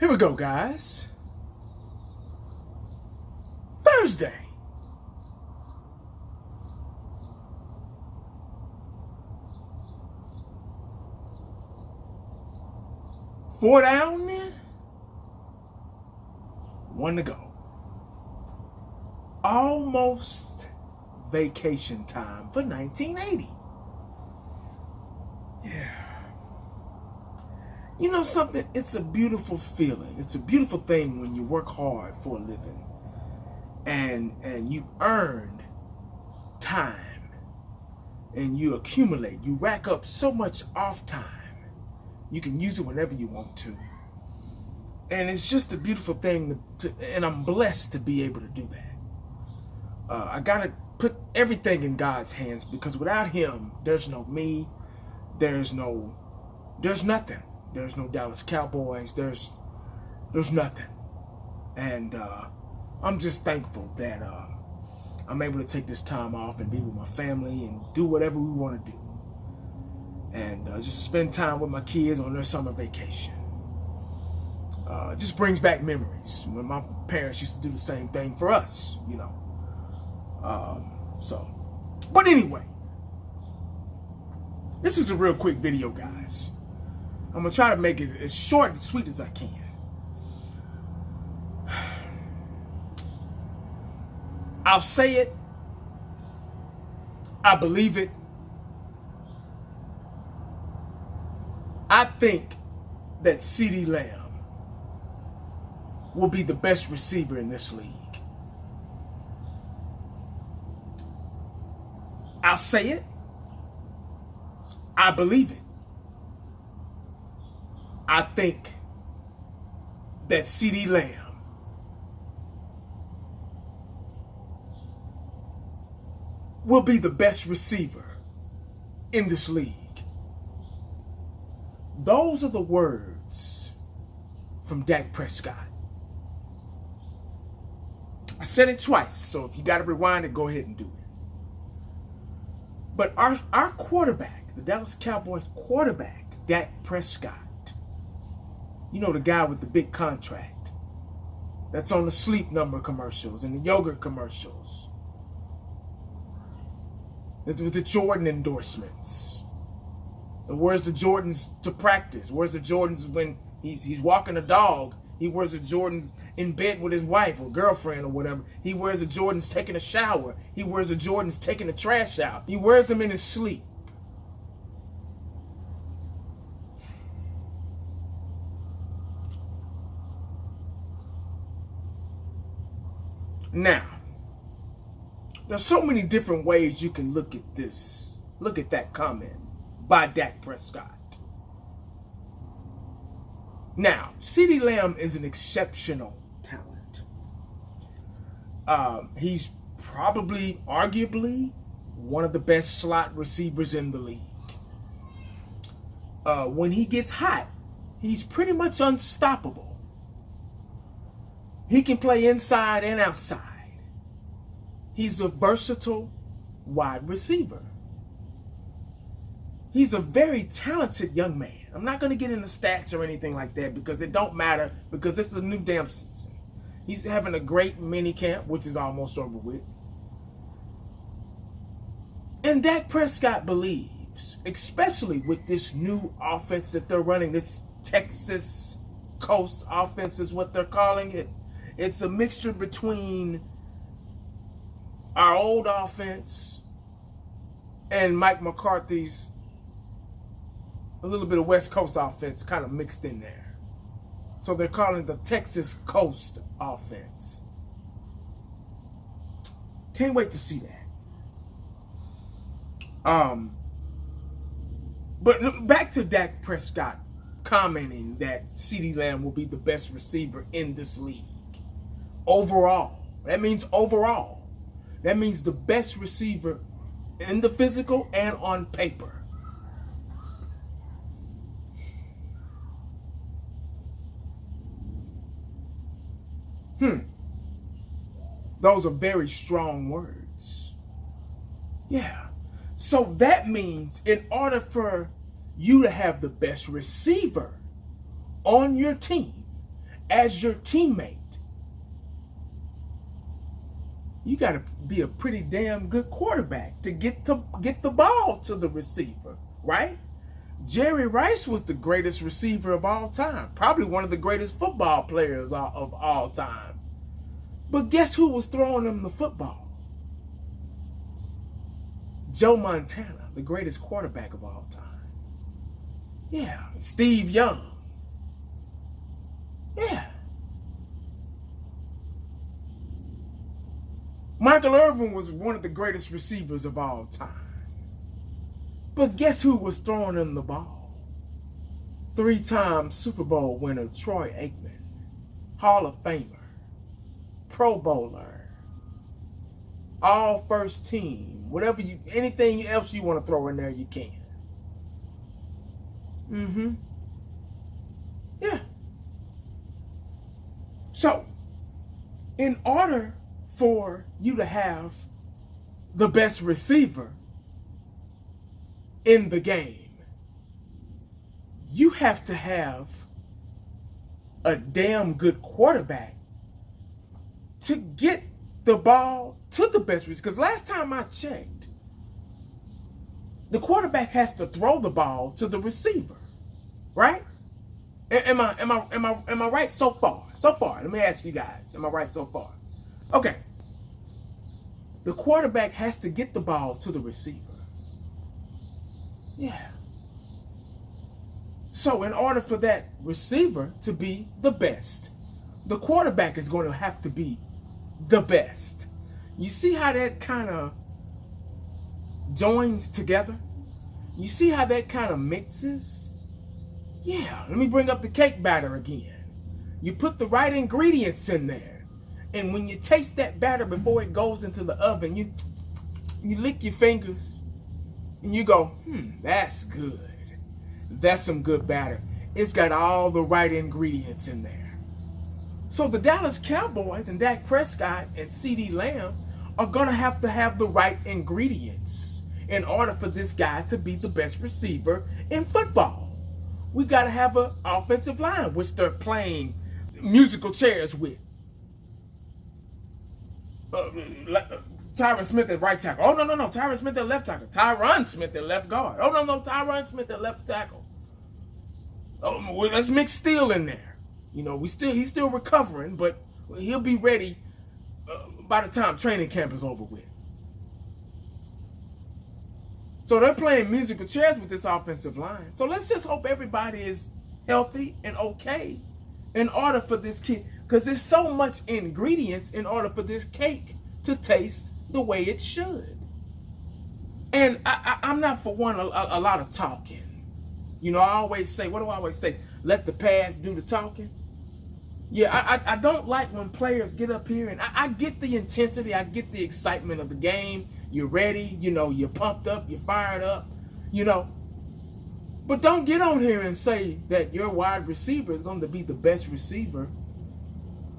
Here we go, guys. Thursday. Four down there. One to go. Almost vacation time for 1980. Yeah. You know something? It's a beautiful feeling. It's a beautiful thing when you work hard for a living and you've earned time and you accumulate. You rack up so much off time. You can use it whenever you want to. And it's just a beautiful thing and I'm blessed to be able to do that. I got to put everything in God's hands because without him, there's no me. There's nothing. There's no Dallas Cowboys. There's nothing. And I'm just thankful that I'm able to take this time off and be with my family and do whatever we want to do. And just spend time with my kids on their summer vacation. It just brings back memories when my parents used to do the same thing for us, you know. But anyway, this is a real quick video, guys. I'm gonna try to make it as short and sweet as I can. I'll say it. I believe it. I think that Ceedee Lamb will be the best receiver in this league. I'll say it. I believe it. I think that Ceedee Lamb will be the best receiver in this league. Those are the words from Dak Prescott. I said it twice, so if you got to rewind it, go ahead and do it. But our quarterback, the Dallas Cowboys quarterback, Dak Prescott, you know, the guy with the big contract that's on the Sleep Number commercials and the yogurt commercials, with the Jordan endorsements. And wears the Jordans to practice. Wears the Jordans when he's walking a dog. He wears the Jordans in bed with his wife or girlfriend or whatever. He wears the Jordans taking a shower. He wears the Jordans taking the trash out. He wears them in his sleep. Now, there's so many different ways you can look at this. Look at that comment by Dak Prescott. Now, Ceedee Lamb is an exceptional talent. He's probably, arguably, one of the best slot receivers in the league. When he gets hot, he's pretty much unstoppable. He can play inside and outside. He's a versatile wide receiver. He's a very talented young man. I'm not going to get into stats or anything like that because it don't matter because this is a new damn season. He's having a great mini camp, which is almost over with. And Dak Prescott believes, especially with this new offense that they're running, this Texas Coast offense is what they're calling it. It's a mixture between our old offense and Mike McCarthy's a little bit of West Coast offense kind of mixed in there. So they're calling it the Texas Coast offense. Can't wait to see that. But back to Dak Prescott commenting that Ceedee Lamb will be the best receiver in this league. Overall. That means overall. That means the best receiver in the physical and on paper. Those are very strong words. Yeah. So that means in order for you to have the best receiver on your team as your teammate, you got to be a pretty damn good quarterback to get the ball to the receiver, right? Jerry Rice was the greatest receiver of all time, probably one of the greatest football players of all time. But guess who was throwing him the football? Joe Montana, the greatest quarterback of all time. Yeah, Steve Young. Yeah. Michael Irvin was one of the greatest receivers of all time. But guess who was throwing him the ball? 3-time Super Bowl winner Troy Aikman, Hall of Famer, Pro Bowler, all first team, anything else you want to throw in there, you can. Yeah. So, in order for you to have the best receiver in the game, you have to have a damn good quarterback to get the ball to the best receiver. Because last time I checked, the quarterback has to throw the ball to the receiver, right? Am I right so far? So far, let me ask you guys, am I right so far? Okay. The quarterback has to get the ball to the receiver. Yeah. So in order for that receiver to be the best, the quarterback is going to have to be the best. You see how that kind of joins together? You see how that kind of mixes? Yeah, let me bring up the cake batter again. You put the right ingredients in there. And when you taste that batter before it goes into the oven, you lick your fingers and you go, that's good. That's some good batter. It's got all the right ingredients in there. So the Dallas Cowboys and Dak Prescott and Ceedee Lamb are going to have the right ingredients in order for this guy to be the best receiver in football. We got to have an offensive line, which they're playing musical chairs with. Tyron Smith at right tackle. Oh, no. Tyron Smith at left tackle. Tyron Smith at left guard. Oh, no. Tyron Smith at left tackle. Oh, well, let's mix Steele in there. You know, he's still recovering, but he'll be ready by the time training camp is over with. So they're playing musical chairs with this offensive line. So let's just hope everybody is healthy and okay in order for this kid, because there's so much ingredients in order for this cake to taste the way it should. And I'm not for one a lot of talking. You know, I always say, what do I always say? Let the past do the talking. Yeah, I don't like when players get up here, and I get the intensity, I get the excitement of the game. You're ready, you know, you're pumped up, you're fired up, you know. But don't get on here and say that your wide receiver is going to be the best receiver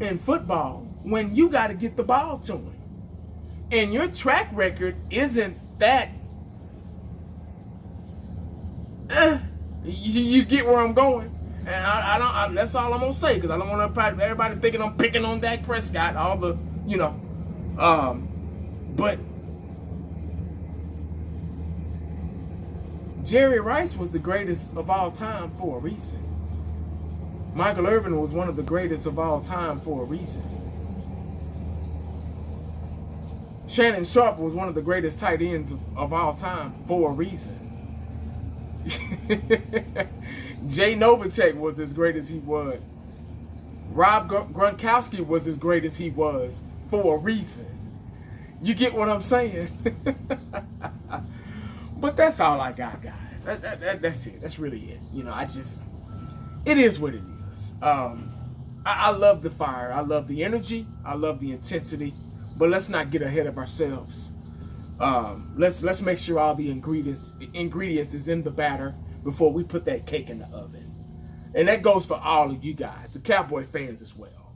in football when you got to get the ball to him. And your track record isn't that. You get where I'm going. And I that's all I'm going to say, because I don't want everybody thinking I'm picking on Dak Prescott, all the, you know. But Jerry Rice was the greatest of all time for a reason. Michael Irvin was one of the greatest of all time for a reason. Shannon Sharp was one of the greatest tight ends of all time for a reason. Jay Novacek was as great as he was. Rob Gronkowski was as great as he was for a reason. You get what I'm saying? But that's all I got, guys. That's it. That's really it. You know, it is what it is. I love the fire. I love the energy. I love the intensity. But let's not get ahead of ourselves. Let's make sure all the ingredients is in the batter before we put that cake in the oven. And that goes for all of you guys, the Cowboy fans as well.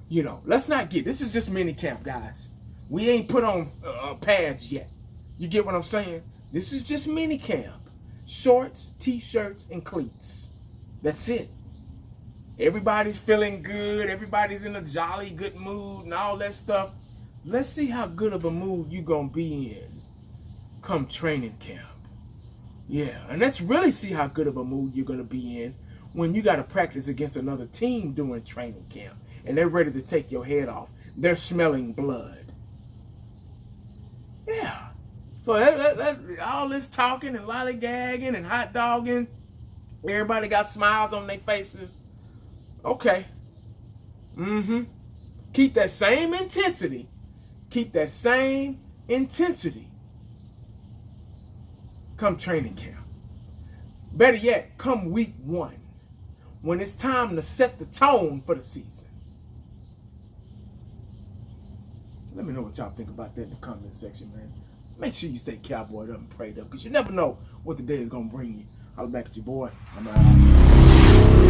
You know, let's not this is just mini camp, guys. We ain't put on pads yet. You get what I'm saying? This is just mini camp. Shorts, t-shirts, and cleats. That's it. Everybody's feeling good. Everybody's in a jolly good mood and all that stuff. Let's see how good of a mood you're going to be in come training camp. Yeah, and let's really see how good of a mood you're going to be in when you got to practice against another team during training camp and they're ready to take your head off. They're smelling blood. Yeah. So all this talking and lollygagging and hot dogging, everybody got smiles on their faces. Okay. Keep that same intensity. Keep that same intensity come training camp. Better yet, come week 1, when it's time to set the tone for the season. Let me know what y'all think about that in the comment section, man. Make sure you stay cowboyed up and prayed up, because you never know what the day is going to bring you. Holla back at your boy. I'm out.